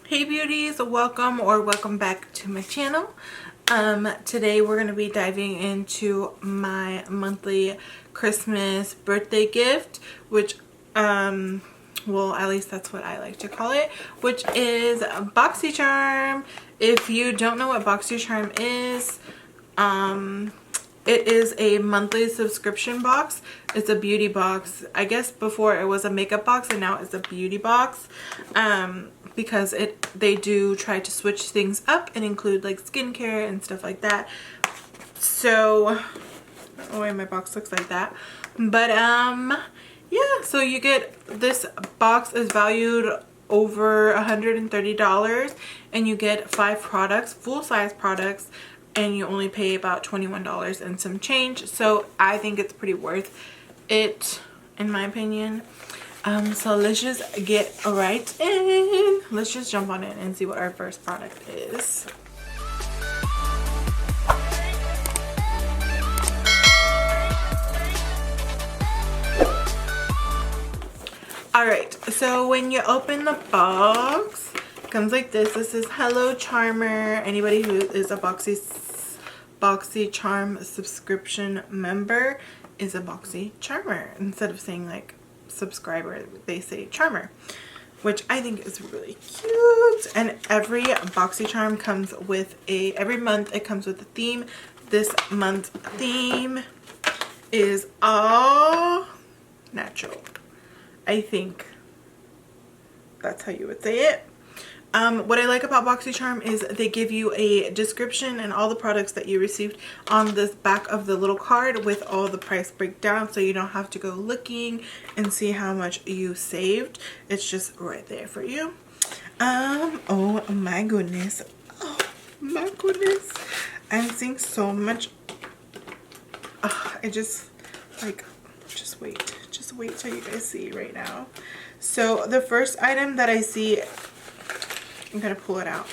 Hey beauties, welcome back to my channel. Today we're going to be diving into my monthly Christmas birthday gift, which well, at least that's what I like to call it, which is Boxycharm. If you don't know what Boxycharm is, it is a monthly subscription box. It's a beauty box. I guess before it was a makeup box and now it's a beauty box. Because they do try to switch things up and include like skincare and stuff like that. So, I don't know why my box looks like that. But yeah, so you get, this box is valued over $130 and you get 5 products, full-size products, and you only pay about $21 and some change. So I think it's pretty worth it in my opinion. So let's just get right in. Let's just jump on in and see what our first product is. Alright, so when you open the box, it comes like this. This is Hello Charmer. Anybody who is a Boxycharm subscription member is a Boxycharmer. Instead of saying like subscriber, they say charmer, which I think is really cute. And every Boxycharm comes with every month it comes with a theme. This month's theme is all natural. I think that's how you would say it. What I like about Boxycharm is they give you a description and all the products that you received on this back of the little card with all the price breakdown, so you don't have to go looking and see how much you saved. It's just right there for you. Oh my goodness. Oh my goodness. I'm seeing so much. I just like, just wait till you guys see right now. So the first item that I see, I'm gonna pull it out,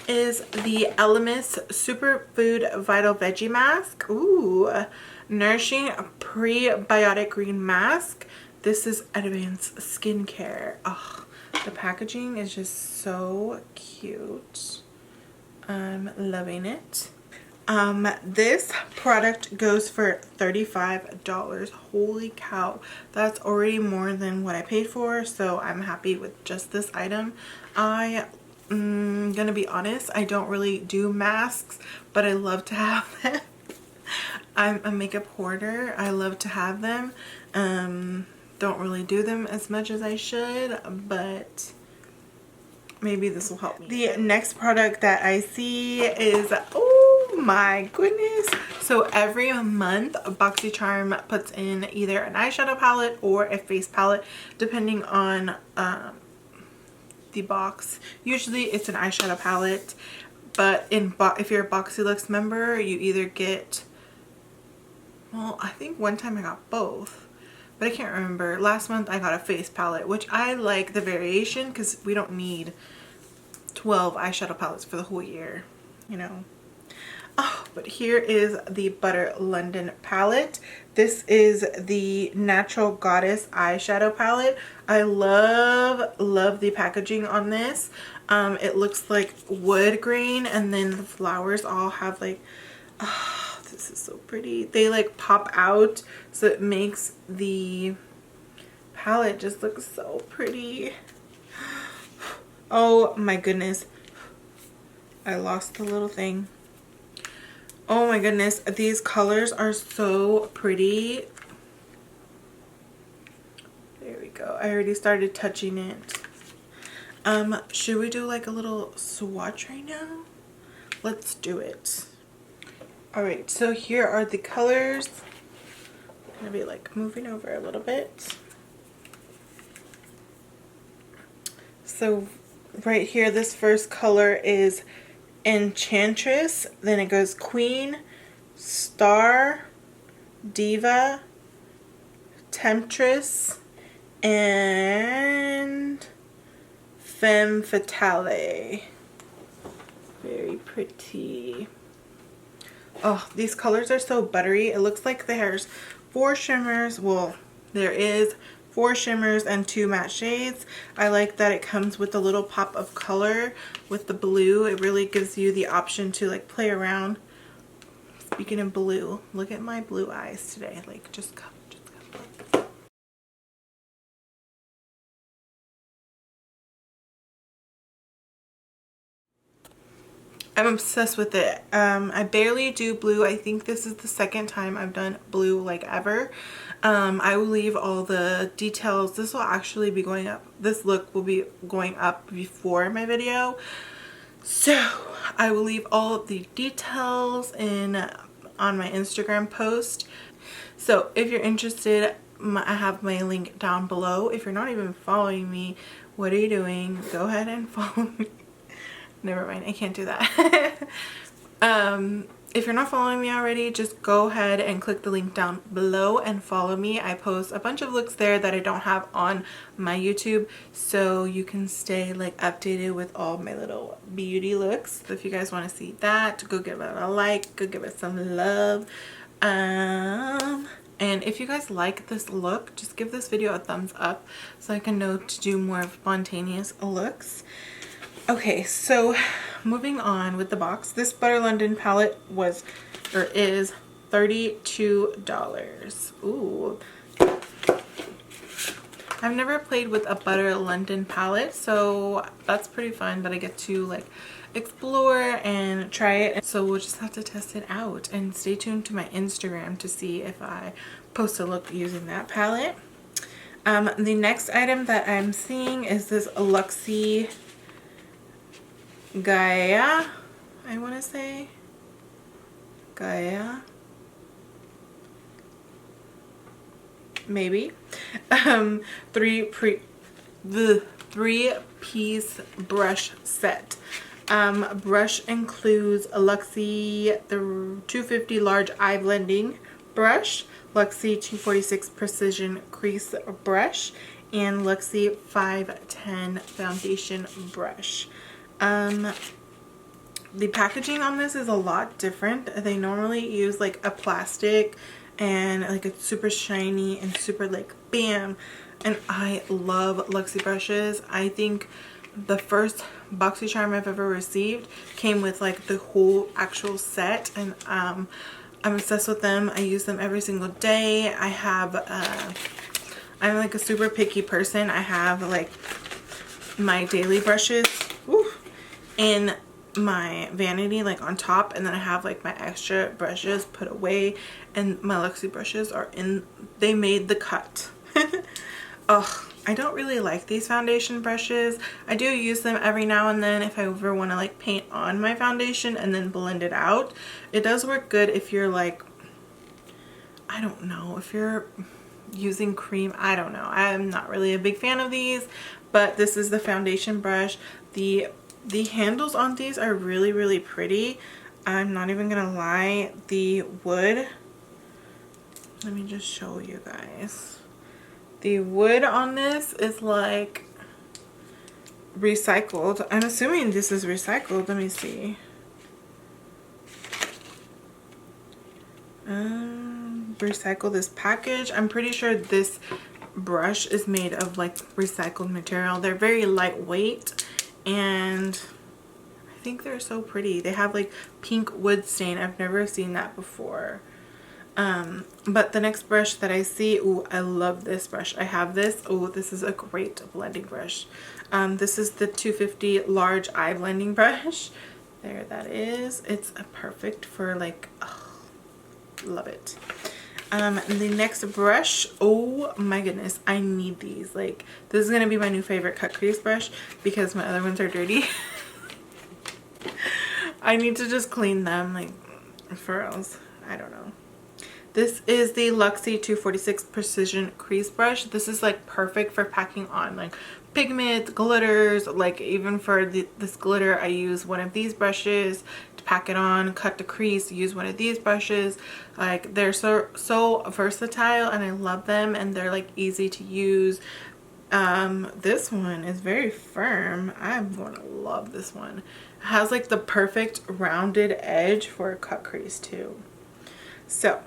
is the Elemis Superfood Vital Veggie Mask. Ooh, nourishing prebiotic green mask. This is advanced skincare. Oh, the packaging is just so cute. I'm loving it. This product goes for $35. Holy cow, that's already more than what I paid for, so I'm happy with just this item. I'm gonna be honest, I don't really do masks, but I love to have them. I'm a makeup hoarder. I love to have them. Don't really do them as much as I should, but maybe this will help me. The next product that I see is, oh my goodness. So every month Boxycharm puts in either an eyeshadow palette or a face palette depending on the box. Usually it's an eyeshadow palette, but if you're a BoxyLux member, you either get, well, I think one time I got both, but I can't remember. Last month I got a face palette, which I like the variation because we don't need 12 eyeshadow palettes for the whole year, you know. Oh, but here is the Butter London palette. This is the Natural Goddess eyeshadow palette. I love the packaging on this. It looks like wood grain, and then the flowers all have like, oh, this is so pretty. They like pop out, so it makes the palette just look so pretty. Oh my goodness, I lost the little thing. Oh my goodness, these colors are so pretty. There we go. I already started touching it. Should we do like a little swatch right now? Let's do it. Alright, so here are the colors. I'm gonna be like moving over a little bit. So right here, this first color is Enchantress, then it goes Queen, Star, Diva, Temptress, and Femme Fatale. Very pretty. Oh, these colors are so buttery. It looks like there's 4 shimmers. Well, there is 4 shimmers and 2 matte shades. I like that it comes with a little pop of color with the blue. It really gives you the option to like play around. Speaking of blue, look at my blue eyes today. Like just come. I'm obsessed with it. I barely do blue. I think this is the second time I've done blue like ever. I will leave all the details. This will actually be going up. This look will be going up before my video. So I will leave all of the details on my Instagram post. So if you're interested, I have my link down below. If you're not even following me, what are you doing? Go ahead and follow me. Never mind, I can't do that. If you're not following me already, just go ahead and click the link down below and follow me. I post a bunch of looks there that I don't have on my YouTube, so you can stay like updated with all my little beauty looks. So if you guys want to see that, go give it a like, go give it some love. And if you guys like this look, just give this video a thumbs up so I can know to do more spontaneous looks. Okay, so moving on with the box. This Butter London palette is $32. Ooh. I've never played with a Butter London palette, so that's pretty fun that I get to like explore and try it. So we'll just have to test it out and stay tuned to my Instagram to see if I post a look using that palette. The next item that I'm seeing is this Luxie Gaea, I want to say Gaea, maybe. The 3-piece brush set. Brush includes a Luxie the 250 large eye blending brush, Luxie 246 precision crease brush, and Luxie 510 foundation brush. The packaging on this is a lot different. They normally use like a plastic and like it's super shiny and super like bam, and I love Luxie brushes. I think the first Boxycharm I've ever received came with like the whole actual set, and I'm obsessed with them. I use them every single day. I'm like a super picky person. I have like my daily brushes in my vanity like on top, and then I have like my extra brushes put away, and my Luxie brushes are in, they made the cut. Ugh, I don't really like these foundation brushes. I do use them every now and then if I ever want to like paint on my foundation and then blend it out. It does work good if you're like, I don't know, if you're using cream. I don't know, I'm not really a big fan of these, but this is the foundation brush. The handles on these are really, really pretty. I'm not even gonna lie. The wood, let me just show you guys. The wood on this is like recycled. I'm assuming this is recycled. Let me see. Recycle this package. I'm pretty sure this brush is made of like recycled material. They're very lightweight, and I think they're so pretty. They have like pink wood stain. I've never seen that before. But the next brush that I see, ooh, I love this brush. I have this. Oh, this is a great blending brush. This is the 250 large eye blending brush. There that is. It's perfect for like, oh, love it. The next brush, oh my goodness, I need these. Like, this is gonna be my new favorite cut crease brush because my other ones are dirty. I need to just clean them, like, for else, I don't know. This is the Luxie 246 precision crease brush. This is like perfect for packing on like pigment, glitters. Like even for this glitter, I use one of these brushes to pack it on, cut the crease, use one of these brushes. Like they're so versatile, and I love them, and they're like easy to use. This one is very firm. I'm gonna love this one. It has like the perfect rounded edge for a cut crease too. So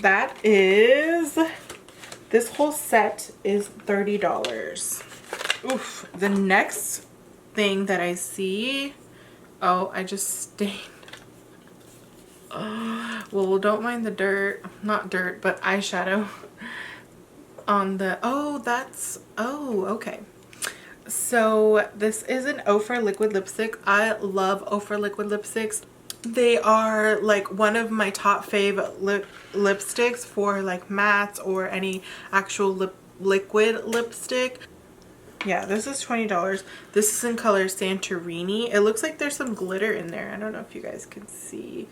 that is This whole set is $30. Oof. The next thing that I see, oh, I just stained. Oh, well, don't mind the dirt, not dirt, but eyeshadow on the, oh, that's, oh, okay. So this is an Ofra liquid lipstick. I love Ofra liquid lipsticks. They are like one of my top fave lipsticks for like mattes or any actual liquid lipstick. Yeah, this is $20. This is in color Santorini. It looks like there's some glitter in there. I don't know if you guys can see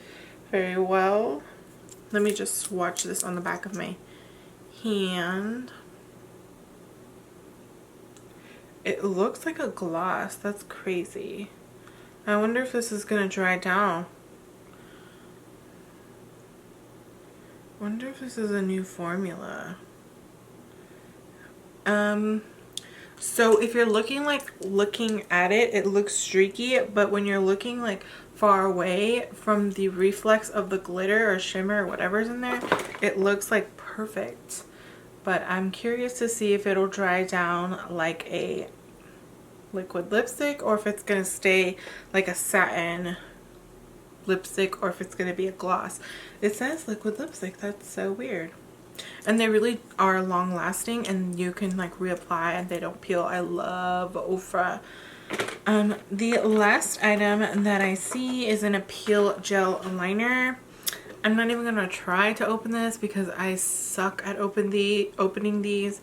very well. Let me just swatch this on the back of my hand. It looks like a gloss. That's crazy. I wonder if this is gonna dry down. Wonder if this is a new formula. So if you're looking at it, it looks streaky, but when you're looking like far away from the reflex of the glitter or shimmer or whatever's in there, it looks like perfect. But I'm curious to see if it'll dry down like a liquid lipstick or if it's gonna stay like a satin lipstick or if it's gonna be a gloss. It says liquid lipstick. That's so weird. And they really are long lasting and you can like reapply and they don't peel. I love Ofra. The last item that I see is an Appeal gel liner. I'm not even gonna try to open this because I suck at opening these,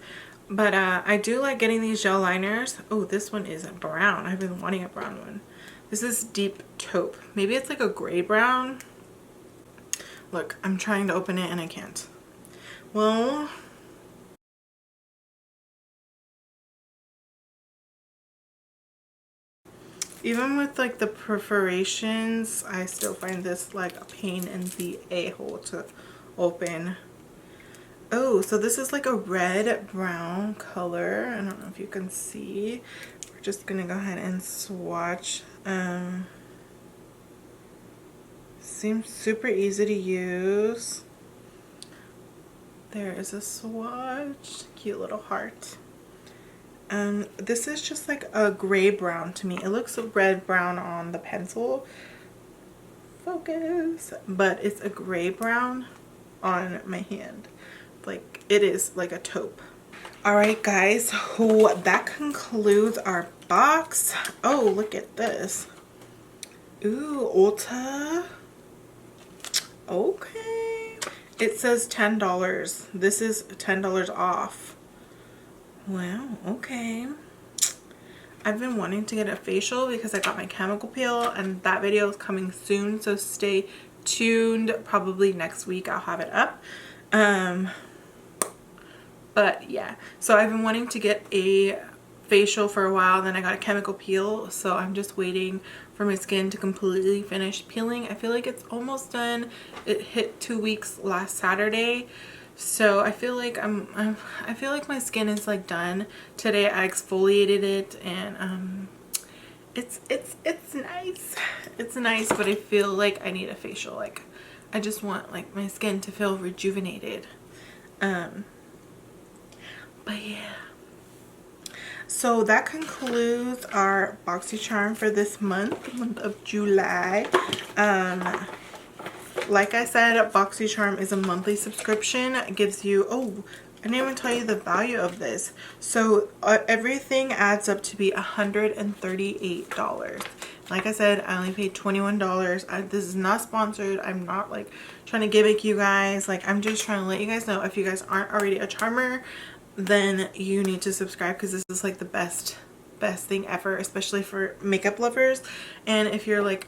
but I do like getting these gel liners. Oh, this one is brown. I've been wanting a brown one. This is deep taupe. Maybe it's like a gray brown. Look, I'm trying to open it and I can't. Well, even with like the perforations, I still find this like a pain in the a-hole to open. Oh, so this is like a red brown color. I don't know if you can see. We're just gonna go ahead and swatch. Seems super easy to use. There is a swatch. Cute little heart. This is just like a gray brown to me. It looks red brown on the pencil. Focus. But it's a gray brown on my hand. Like it is like a taupe. Alright guys, so that concludes our box. Oh, look at this. Ooh, Ulta. Okay. It says $10. This is $10 off. Wow, okay. I've been wanting to get a facial because I got my chemical peel and that video is coming soon, so stay tuned. Probably next week I'll have it up. But yeah, so I've been wanting to get a facial for a while, then I got a chemical peel, so I'm just waiting for my skin to completely finish peeling. I feel like it's almost done. It hit 2 weeks last Saturday, so I feel like I feel like my skin is like done. Today I exfoliated it and it's nice. It's nice, but I feel like I need a facial. Like I just want like my skin to feel rejuvenated. But yeah. So that concludes our Boxycharm for this month of July. Like I said, Boxycharm is a monthly subscription. It gives you, oh, I didn't even tell you the value of this. So everything adds up to be $138. Like I said, I only paid $21. This is not sponsored. I'm not like trying to gimmick you guys. Like I'm just trying to let you guys know if you guys aren't already a charmer, then you need to subscribe because this is like the best thing ever, especially for makeup lovers. And if you're like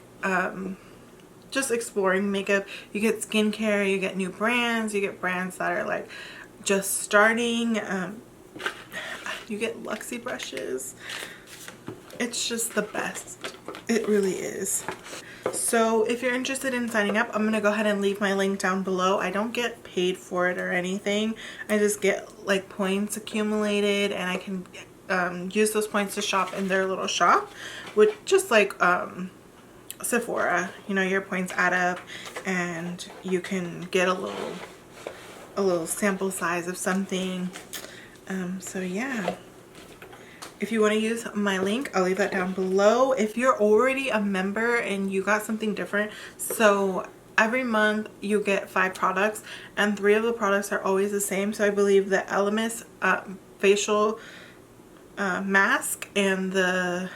just exploring makeup, you get skincare, you get new brands, you get brands that are like just starting, you get Luxie brushes. It's just the best. It really is. So if you're interested in signing up, I'm gonna go ahead and leave my link down below. I don't get paid for it or anything. I just get like points accumulated and I can use those points to shop in their little shop, with just like Sephora. You know, your points add up and you can get a little a little sample size of something. So yeah, if you want to use my link, I'll leave that down below. If you're already a member and you got something different, so every month you get 5 products and 3 of the products are always the same. So I believe the Elemis facial mask and the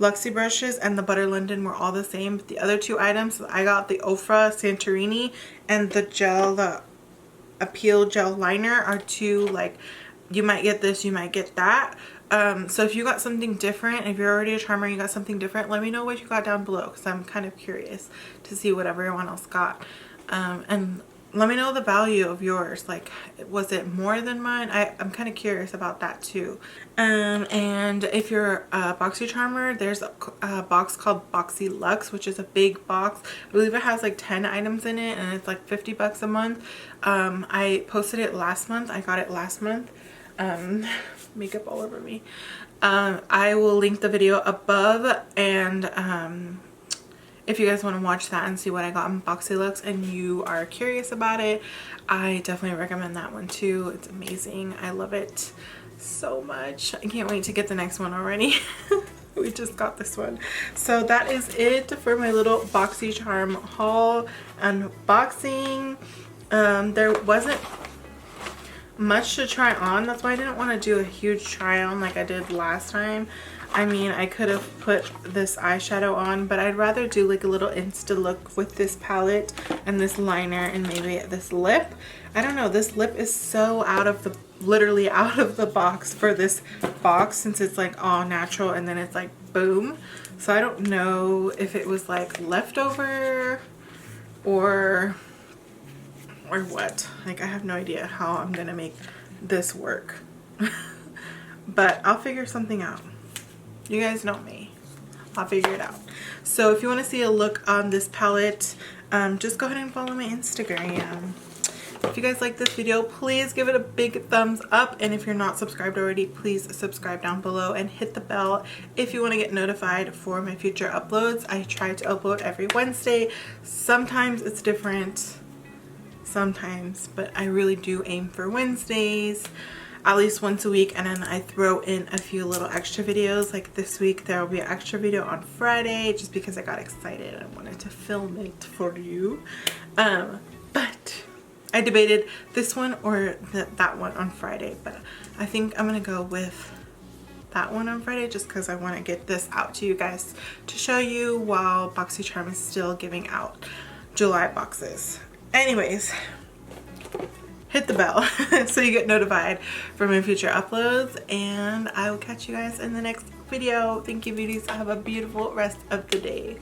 Luxie brushes and the Butter London were all the same. But the other 2 items, I got the Ofra Santorini and the gel, the Appeal gel liner are 2, like, you might get this, you might get that. So if you got something different, if you're already a charmer, you got something different, let me know what you got down below, because I'm kind of curious to see what everyone else got. And let me know the value of yours. Like, was it more than mine? I'm kind of curious about that too. And if you're a Boxycharmer, there's a box called Boxy Luxe, which is a big box. I believe it has like 10 items in it, and it's like 50 bucks a month. I posted it last month. I got it last month. Makeup all over me. I will link the video above, and if you guys want to watch that and see what I got in Boxy Luxe and you are curious about it, I definitely recommend that one too. It's amazing. I love it so much. I can't wait to get the next one already. We just got this one. So that is it for my little Boxycharm haul unboxing. There wasn't much to try on. That's why I didn't want to do a huge try on like I did last time. I mean, I could have put this eyeshadow on, but I'd rather do like a little insta look with this palette and this liner and maybe this lip. I don't know, this lip is so out of the, literally out of the box for this box, since it's like all natural and then it's like boom. So I don't know if it was like leftover or what. Like, I have no idea how I'm gonna make this work. But I'll figure something out. You guys know me. I'll figure it out. So if you want to see a look on this palette, just go ahead and follow my Instagram. If you guys like this video, please give it a big thumbs up. And if you're not subscribed already, please subscribe down below and hit the bell if you want to get notified for my future uploads. I try to upload every Wednesday. Sometimes it's different. Sometimes, but I really do aim for Wednesdays at least once a week, and then I throw in a few little extra videos. Like this week there will be an extra video on Friday just because I got excited. I wanted to film it for you. But I debated this one or that one on Friday, but I think I'm gonna go with that one on Friday just because I want to get this out to you guys to show you while Boxycharm is still giving out July boxes. Anyways, hit the bell so you get notified for my future uploads, and I will catch you guys in the next video. Thank you, beauties. Have a beautiful rest of the day.